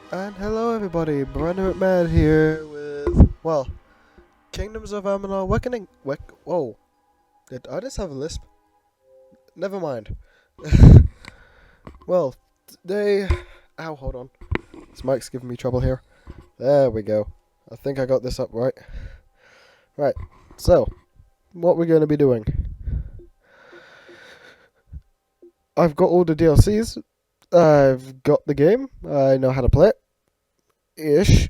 And hello everybody, Brandon McMahon here with, well, Kingdoms of Amalur Reckoning. Whoa, did I just have a lisp? Never mind. Well, today, ow, hold on. This mic's giving me trouble here. There we go. I think I got this up right. Right, so, what we're going to be doing. I've got all the DLCs. I've got the game. I know how to play it. Ish.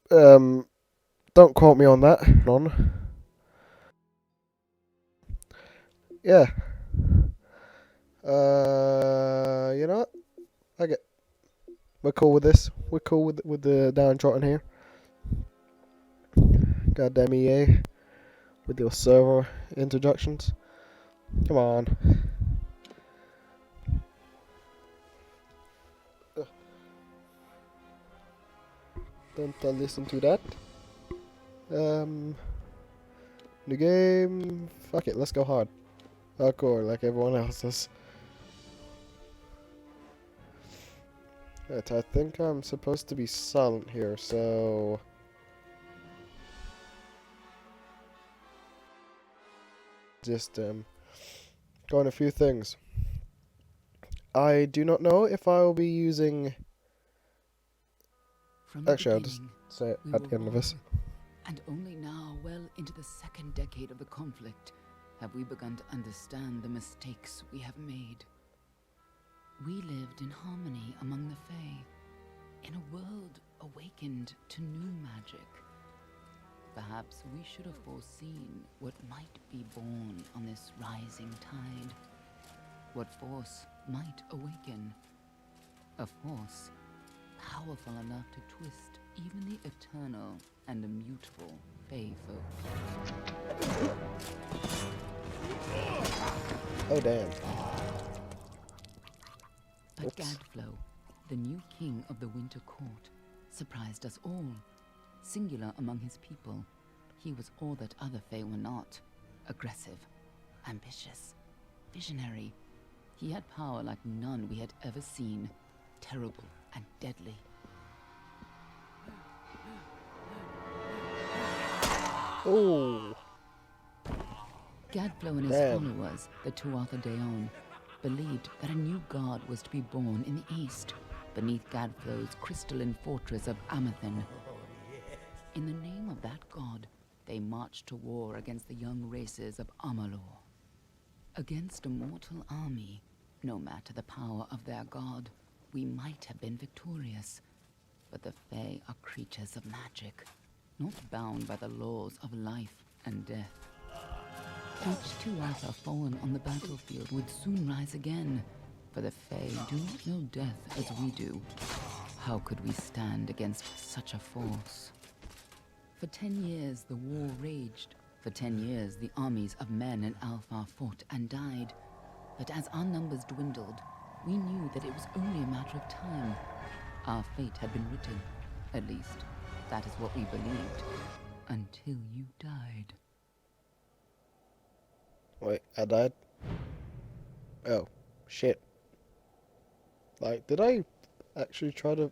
Don't quote me on that. On. Yeah. You know what? I get. We're cool with this. We're cool with the downtrodden here. Goddamn EA with your server introductions. Come on. Ugh. Don't listen to that. Um, New game. Fuck it. Let's go hard. Hardcore like everyone else does. Right, I think I'm supposed to be silent here, so just going a few things. I do not know if I will be using. Actually, I'll just say it at the end of this. And only now, well into the second decade of the conflict, have we begun to understand the mistakes we have made. We lived in harmony among the Fae, in a world awakened to new magic. Perhaps we should have foreseen what might be born on this rising tide. What force might awaken. A force powerful enough to twist even the eternal and immutable Fae folk. Oh damn. But Oops. Gadflow, the new king of the Winter Court, surprised us all. Singular among his people, he was all that other Fae were not. Aggressive, ambitious, visionary. He had power like none we had ever seen. Terrible and deadly. Oh. Gadflow and his followers, the Tuatha Deon, believed that a new god was to be born in the east, beneath Gadflow's crystalline fortress of Amathen. In the name of that god, they marched to war against the young races of Amalur. Against a mortal army, no matter the power of their god, we might have been victorious. But the Fae are creatures of magic, not bound by the laws of life and death. Each Tuatha fallen on the battlefield would soon rise again, for the Fae do not know death as we do. How could we stand against such a force? For 10 years the war raged. For 10 years the armies of Men and Alpha fought and died. But as our numbers dwindled, we knew that it was only a matter of time. Our fate had been written. At least, that is what we believed. Until you died. Wait, I died? Oh, shit. Like, did I actually try to...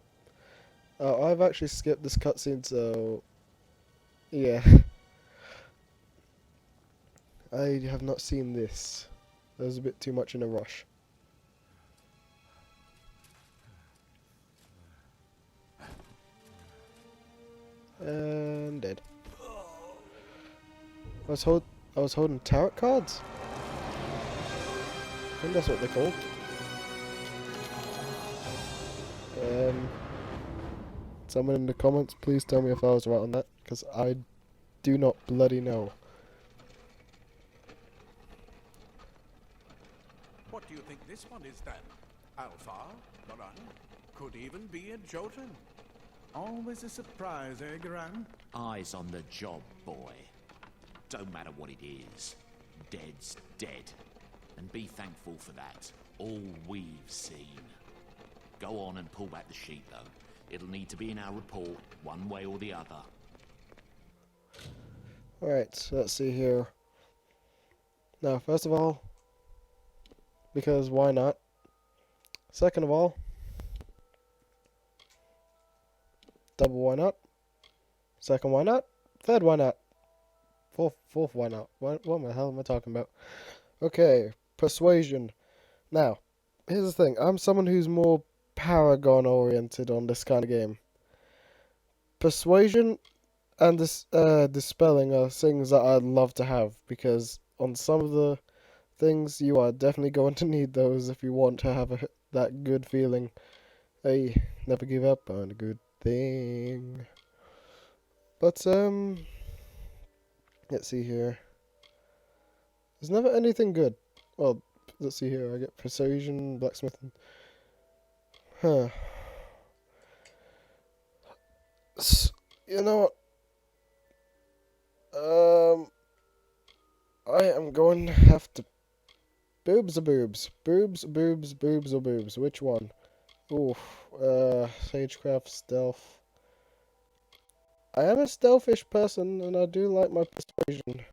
Oh, I've actually skipped this cutscene, so... Yeah. I have not seen this. That was a bit too much in a rush. And dead. I was holding tarot cards? I think that's what they're called. Someone in the comments, please tell me if I was right on that, because I do not bloody know. What do you think this one is then? Alpha? Garan? Could even be a Jotun. Always a surprise, eh, Garan? Eyes on the job, boy. Don't matter what it is. Dead's dead. And be thankful for that. All we've seen. Go on and pull back the sheet, though. It'll need to be in our report, one way or the other. Alright, so let's see here. Now, first of all, because why not? Second of all, double, why not? Second, why not? Third, why not? Fourth, why not? What the hell am I talking about? Okay, persuasion. Now, here's the thing. I'm someone who's more paragon oriented on this kind of game. Persuasion and this dispelling are things that I'd love to have, because on some of the things you are definitely going to need those if you want to have that good feeling. Hey, never give up on a good thing. But let's see here. There's never anything good. Well, let's see here. I get persuasion, blacksmithing. Huh. You know what? I am going to have to... Boobs or boobs? Boobs, boobs, boobs or boobs? Which one? Oof. Sagecraft, stealth. I am a stealthish person, and I do like my persuasion.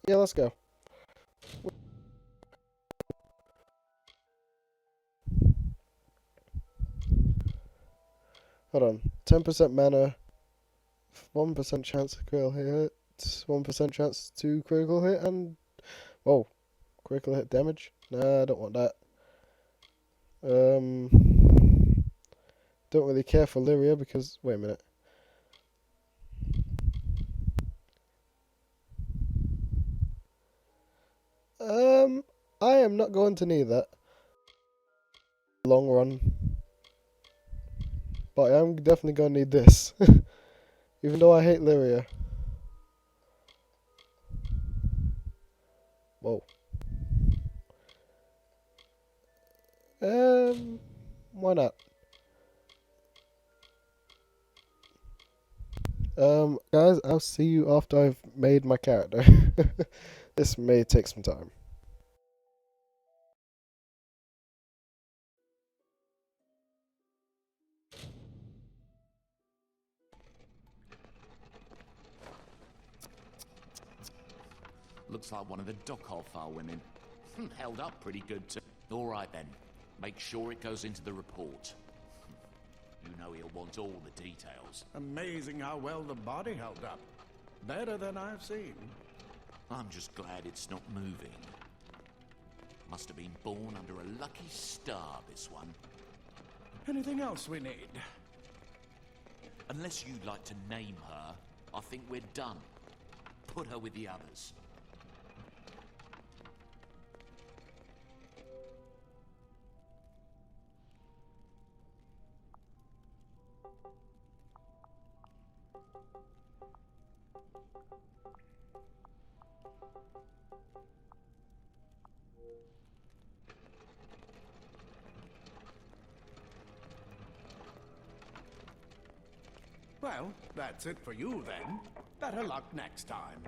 Yeah, let's go. Hold on. 10% mana, 1% chance to critical hit, 1% chance to critical hit, and... Whoa. Critical hit damage? Nah, I don't want that. Don't really care for Lyria because... Wait a minute. I am not going to need that. Long run. But I am definitely going to need this. Even though I hate Lyria. Whoa. Why not? Guys, I'll see you after I've made my character. This may take some time. Looks like one of the Dockhofar women. Held up pretty good too. All right then. Make sure it goes into the report. You know he'll want all the details. Amazing how well the body held up. Better than I've seen. I'm just glad it's not moving. Must have been born under a lucky star, this one. Anything else we need? Unless you'd like to name her, I think we're done. Put her with the others. Well, that's it for you then. Better luck next time.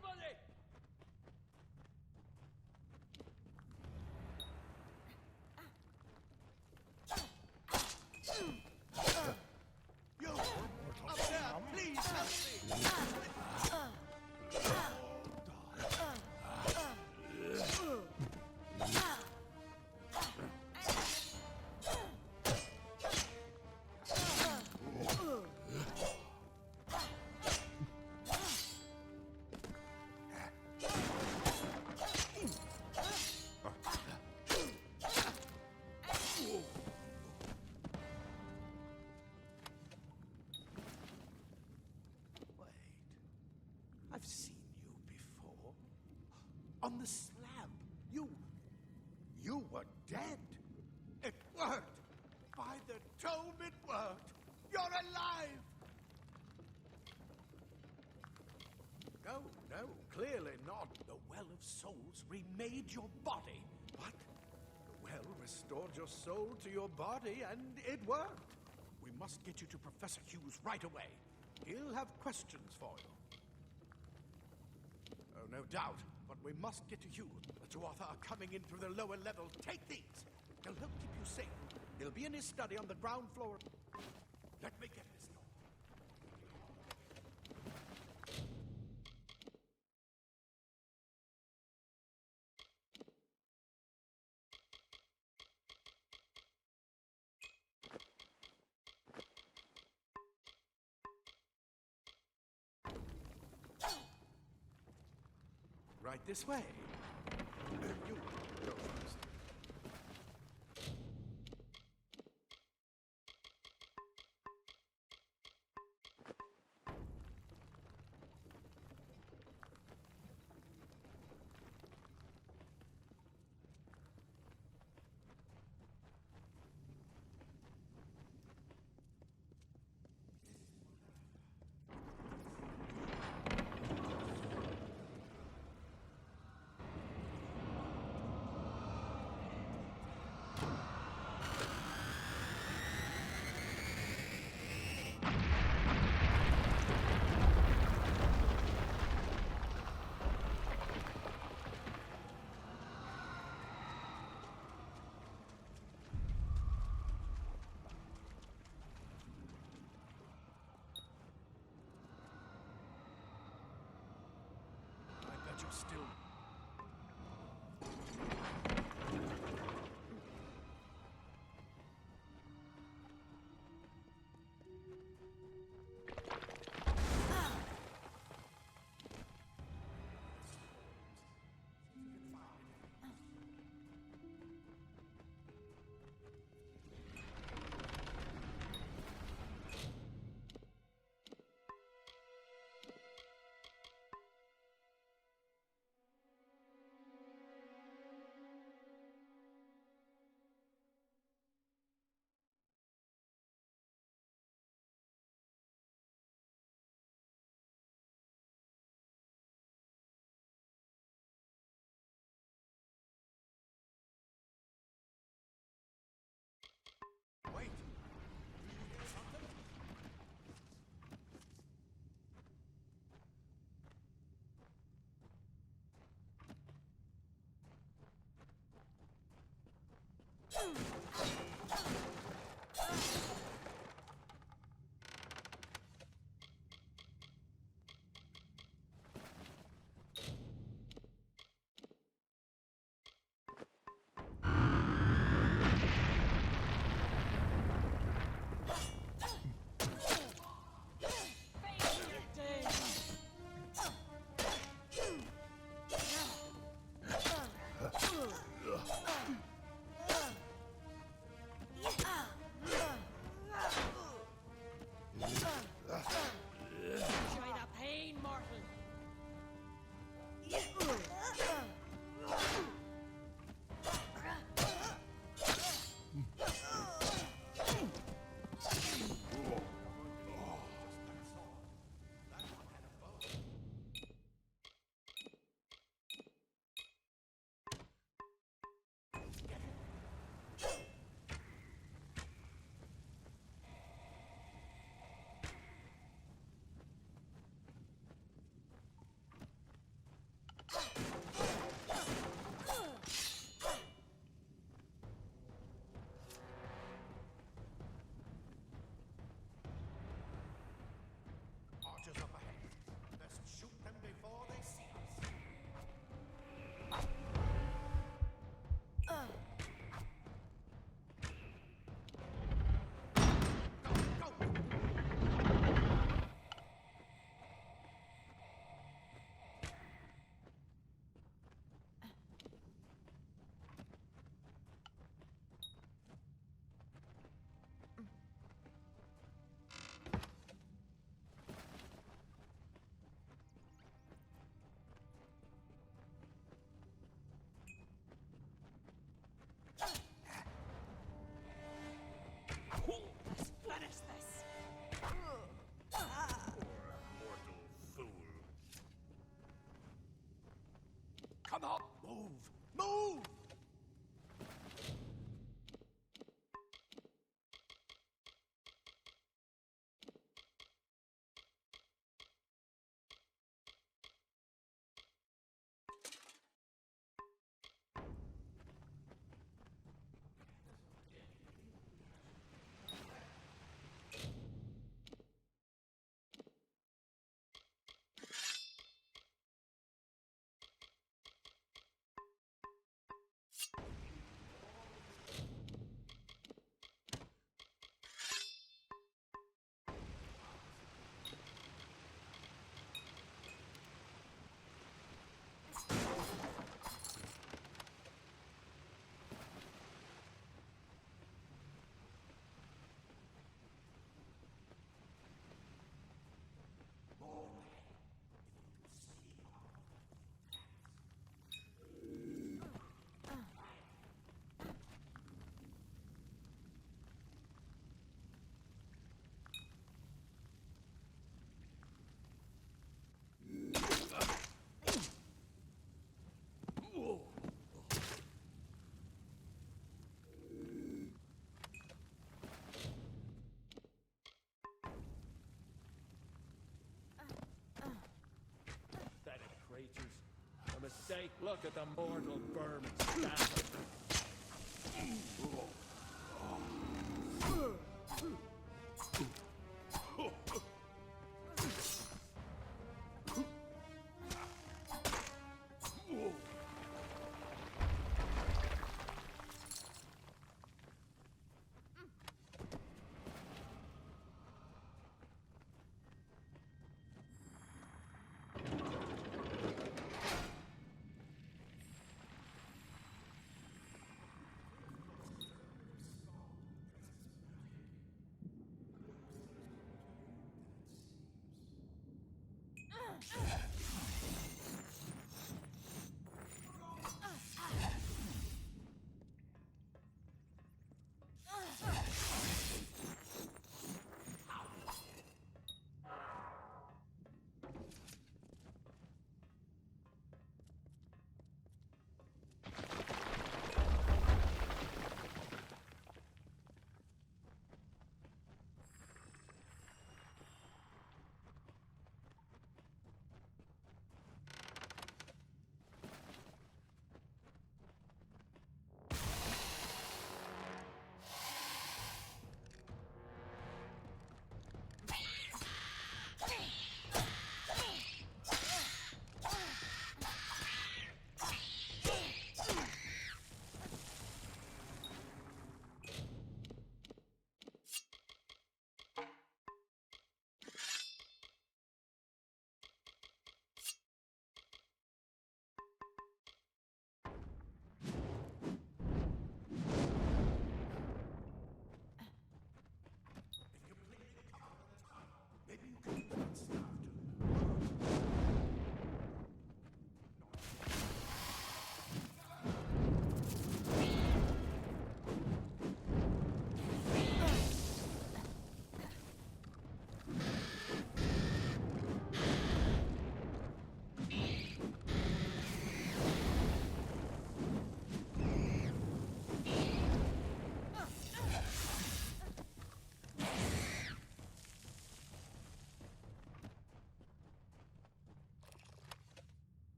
Anybody! You! Up there! Please help me! Wait. I've seen you before. On the slab. You were dead. It worked. By the tome, it worked. You're alive. No, clearly not. The Well of Souls remade your body. What? The well restored your soul to your body, and it worked. We must get you to Professor Hughes right away. He'll have questions for you. Oh, no doubt. But we must get to Hughes. The Tuatha are coming in through the lower level. Take these. They'll help keep you safe. He'll be in his study on the ground floor. Let me get this door. Right this way. You go first. I bet you're still... Wait! Did you hear something? Enjoy the pain, mortal. stake. Look at the mortal vermin standing.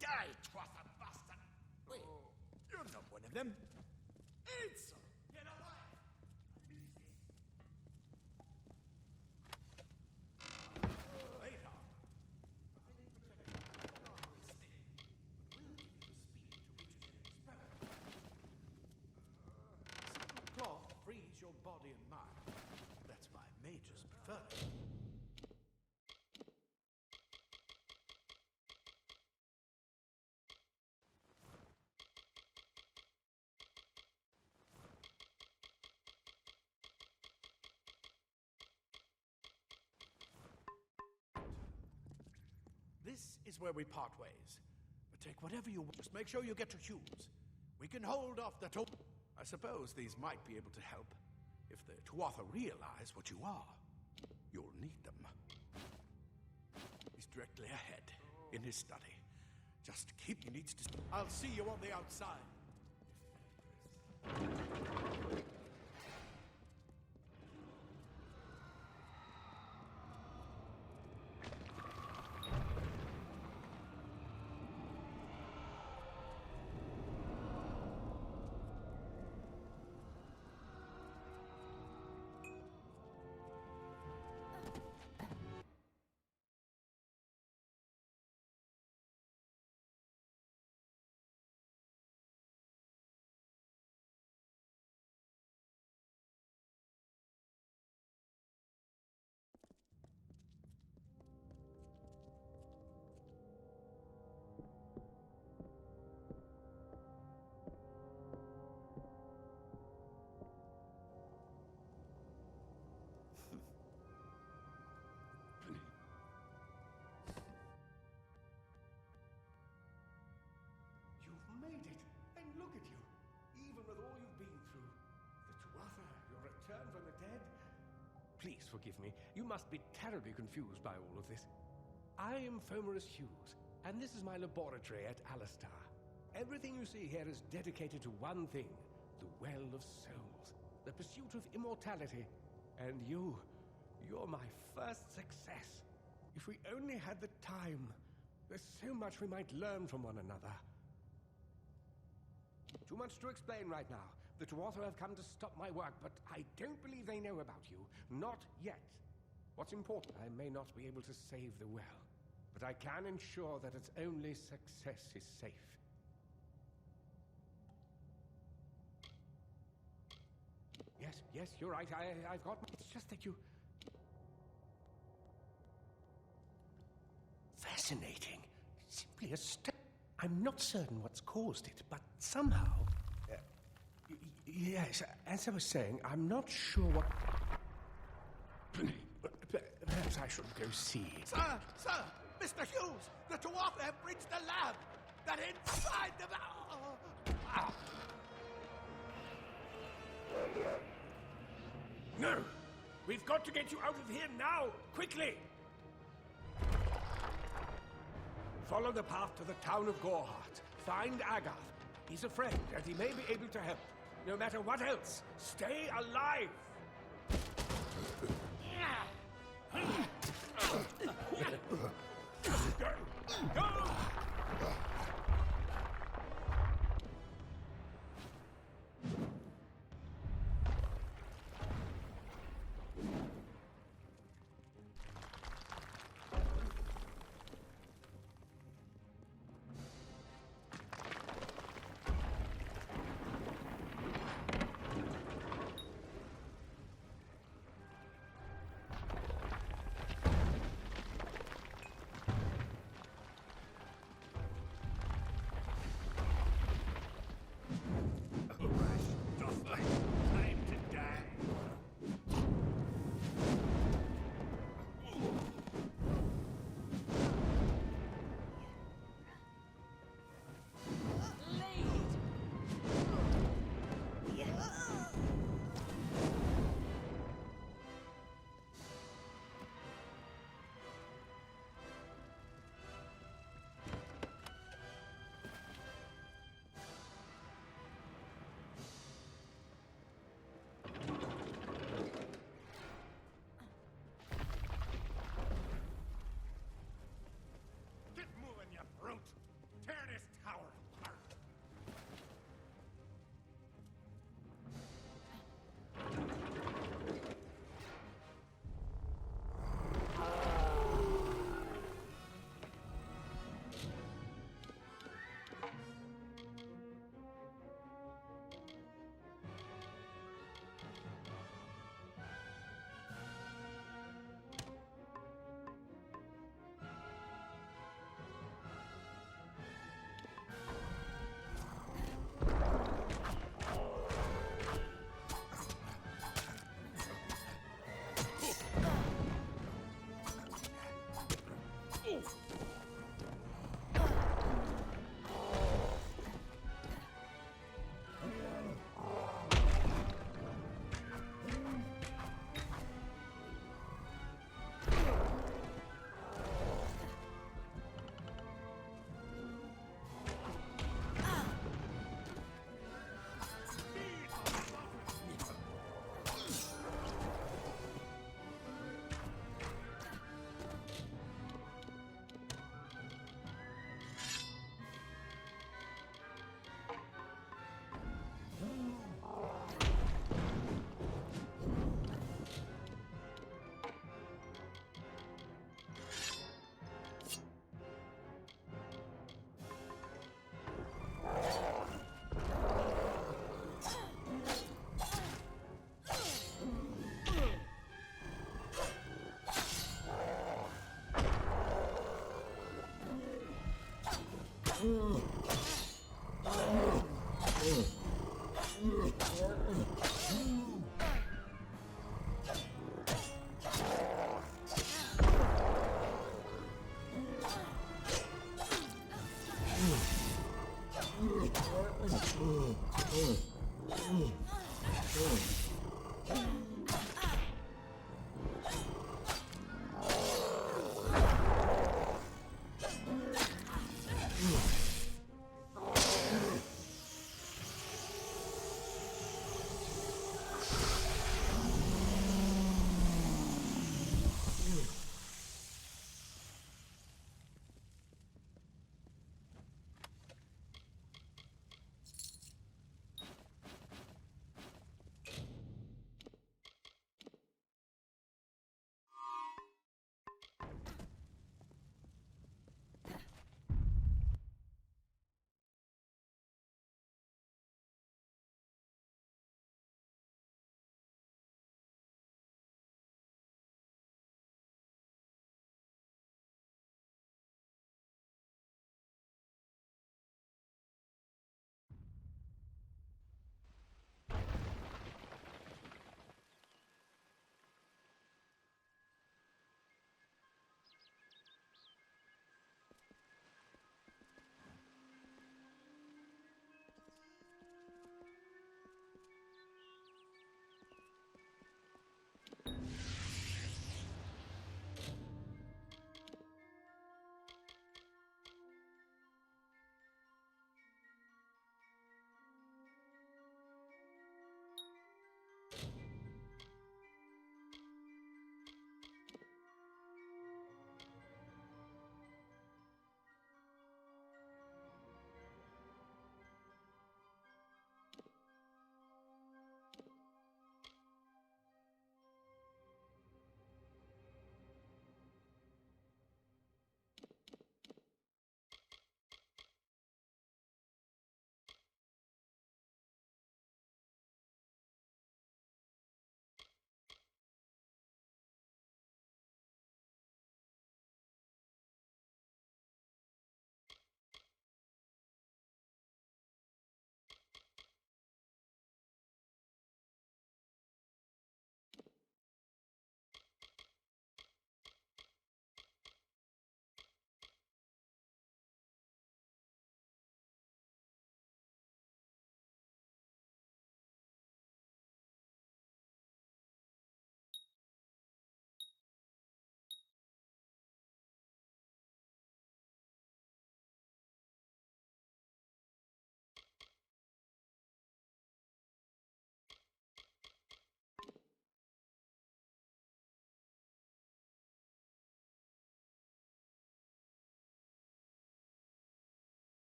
Die, Trotha bastard! Wait, you're not one of them. It's get away! Later. Simple cloth frees your body and mind. That's why mages prefer it. This is where we part ways. But take whatever you want. Just make sure you get to Hughes. We can hold off the I suppose these might be able to help. If the Tuatha realize what you are, you'll need them. He's directly ahead, in his study. Just keep... He needs to... I'll see you on the outside. forgive me. You must be terribly confused by all of this. I am Fomerus Hughes, and this is my laboratory at Alistar. Everything you see here is dedicated to one thing, the Well of Souls, the pursuit of immortality. And you're my first success. If we only had the time, there's so much we might learn from one another. Too much to explain right now. The Tuatha have come to stop my work, but I don't believe they know about you. Not yet. What's important, I may not be able to save the well, but I can ensure that its only success is safe. Yes, you're right. I've got... It's just that you... Fascinating. Simply astounding. I'm not certain what's caused it, but somehow... yes, as I was saying, I'm not sure what... Perhaps I should go see. Sir! Mr. Hughes! The Tuatha have breached the lab! They're inside the... Ah. No! We've got to get you out of here now! Quickly! Follow the path to the town of Gorhart. Find Agath. He's a friend, and he may be able to help. No matter what else, stay alive! Go! Go! Tear this tower apart!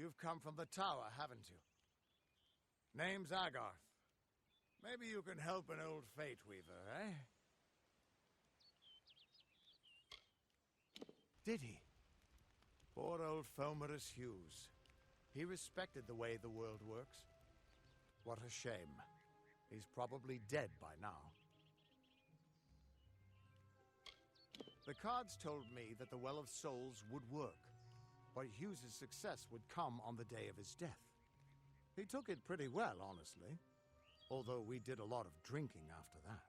You've come from the tower, haven't you? Name's Agarth. Maybe you can help an old Fate Weaver, eh? Did he? Poor old Fomerus Hughes. He respected the way the world works. What a shame. He's probably dead by now. The cards told me that the Well of Souls would work, but Hughes' success would come on the day of his death. He took it pretty well, honestly, although we did a lot of drinking after that.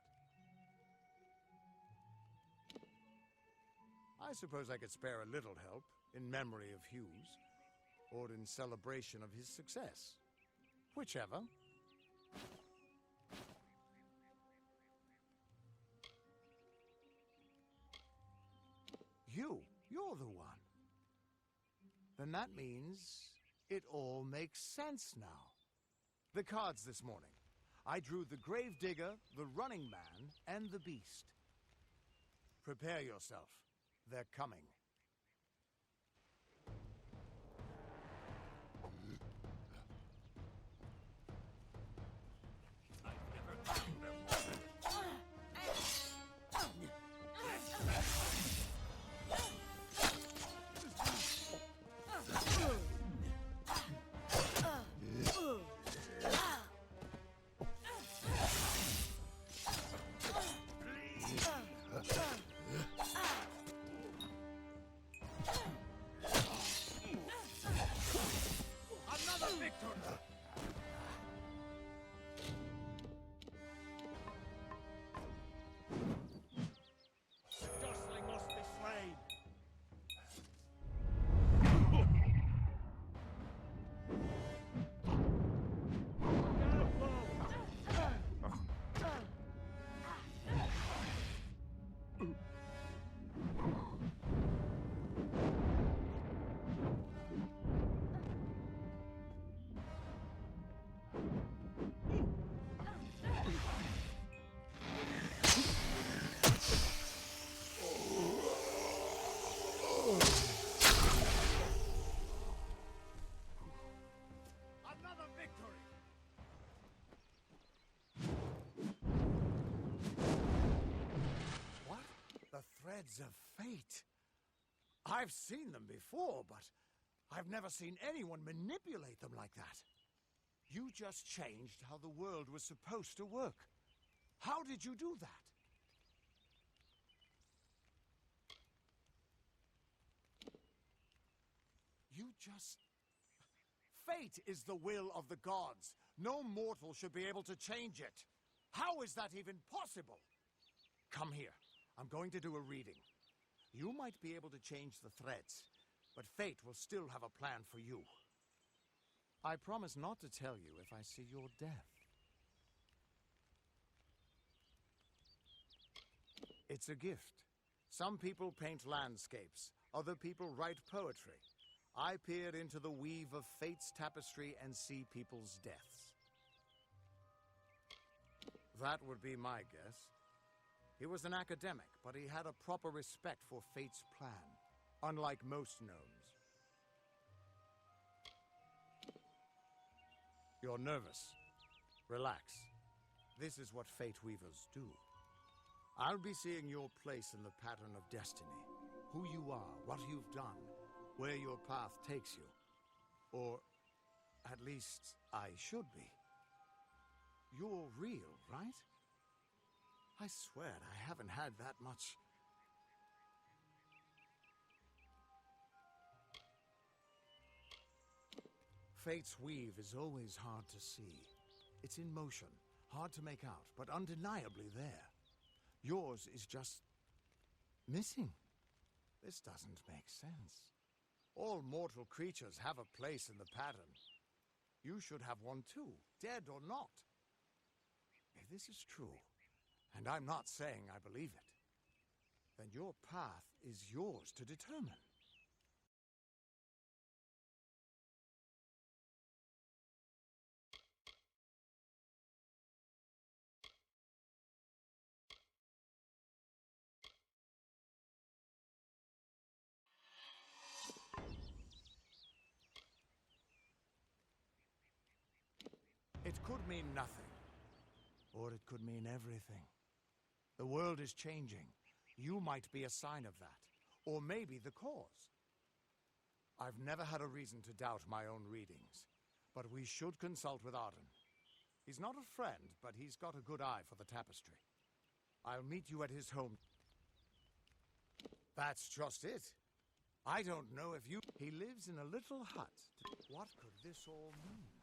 I suppose I could spare a little help in memory of Hughes, or in celebration of his success. Whichever. You're the one. Then that means it all makes sense now. The cards this morning. I drew the Gravedigger, the Running Man, and the Beast. Prepare yourself. They're coming. Another victory! Jostling must be slain. Another victory! What? The threads of fate. I've seen them before, but I've never seen anyone manipulate them like that. You just changed how the world was supposed to work. How did you do that? You just... Fate is the will of the gods. No mortal should be able to change it. How is that even possible? Come here. I'm going to do a reading. You might be able to change the threads, but fate will still have a plan for you. I promise not to tell you if I see your death. It's a gift. Some people paint landscapes. Other people write poetry. I peer into the weave of fate's tapestry and see people's deaths. That would be my guess. He was an academic, but he had a proper respect for fate's plan, unlike most gnomes. You're nervous. Relax. This is what fate weavers do. I'll be seeing your place in the pattern of destiny. Who you are, what you've done, where your path takes you. Or, at least, I should be. You're real, right? I swear I haven't had that much... Fate's weave is always hard to see. It's in motion, hard to make out, but undeniably there. Yours is just... missing. This doesn't make sense. All mortal creatures have a place in the pattern. You should have one too, dead or not. If this is true, and I'm not saying I believe it, then your path is yours to determine. could mean nothing. Or it could mean everything. The world is changing. You might be a sign of that. Or maybe the cause. I've never had a reason to doubt my own readings. But we should consult with Arden. He's not a friend, but he's got a good eye for the tapestry. I'll meet you at his home. That's just it. I don't know if you... He lives in a little hut. What could this all mean?